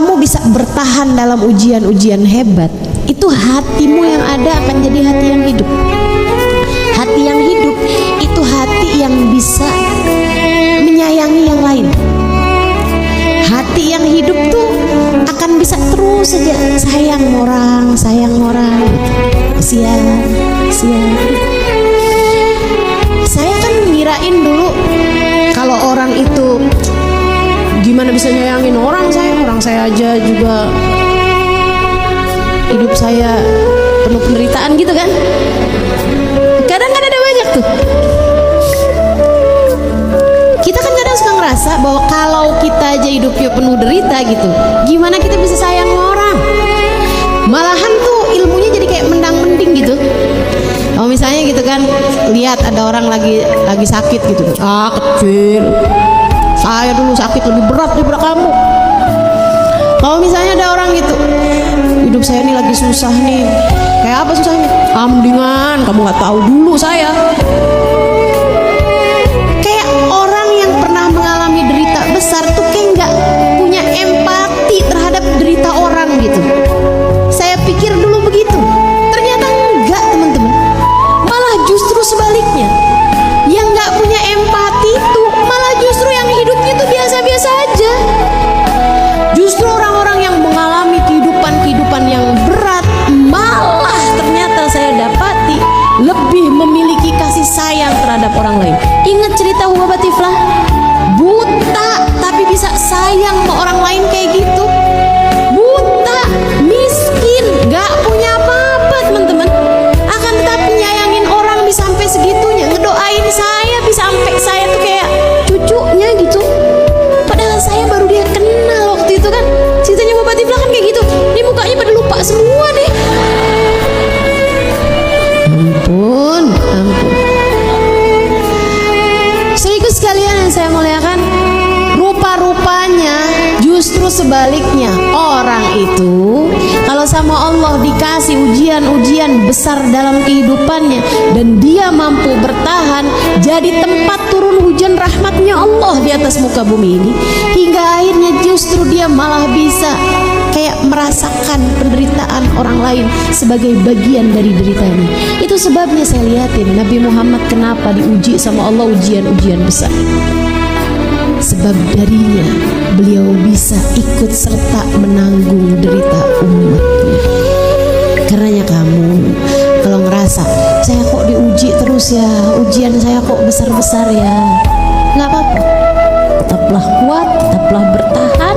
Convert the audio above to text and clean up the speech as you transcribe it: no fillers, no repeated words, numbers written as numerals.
kamu bisa bertahan dalam ujian-ujian hebat, itu hatimu yang ada akan jadi hati yang hidup. Hati yang hidup itu hati yang bisa menyayangi yang lain. Hati yang hidup tuh akan bisa terus saja sayang orang. Kasihan. Saya kan ngirain dulu kalau orang itu gimana bisa nyayangin orang saya aja juga hidup saya penuh penderitaan gitu kan. Kadang kan ada banyak tuh. Kita kan kadang suka ngerasa bahwa kalau kita aja hidupnya penuh derita gitu, gimana kita bisa sayang orang? Malahan tuh ilmunya jadi kayak mendang-mending gitu. Kalau misalnya gitu kan, lihat ada orang lagi sakit gitu, kecil, saya dulu sakit lebih berat daripada kamu. Kalau misalnya ada orang gitu, hidup saya ini lagi susah nih, kayak apa susahnya? Mendingan kamu nggak tahu dulu saya. Kayak orang yang pernah mengalami derita besar tuh kayak nggak punya empati terhadap derita orang gitu. Saya pikir dulu begitu, ternyata enggak teman-teman. Malah justru sebaliknya, yang nggak punya empati tuh malah justru yang hidupnya tuh biasa-biasa aja. Justru orang-orang yang mengalami kehidupan yang berat malah ternyata saya dapati lebih memiliki kasih sayang terhadap orang lain. Ingat cerita Hubabah Tiflah, buta tapi bisa sayang sama orang lain kayak gitu. Buta, miskin, gak punya apa-apa teman-teman, akan tetapi nyayangin orang bisa sampai segitunya, ngedoain saya bisa sampai saya tuh kayak cucunya gitu. Padahal saya baru dia kenal waktu itu kan. Ceritanya Hubabah Tiflah kan kayak gitu. Ini mukanya pada lupa semua deh. Ampun. Saudaraku sekalian yang saya muliakan, rupa-rupanya justru sebaliknya. Orang itu kalau sama Allah dikasih ujian-ujian besar dalam kehidupannya dan dia mampu bertahan, jadi tempat turun hujan rahmatnya Allah di atas muka bumi ini, hingga akhirnya justru dia malah bisa kayak merasakan penderitaan orang lain sebagai bagian dari deritanya. Itu sebabnya saya lihatin Nabi Muhammad kenapa diuji sama Allah ujian-ujian besar. Sebab darinya beliau bisa ikut serta menanggung derita umatnya. Karenanya kamu kalau ngerasa saya kok diuji terus ya, ujian saya kok besar-besar ya, nggak apa-apa. Tetaplah kuat, tetaplah bertahan.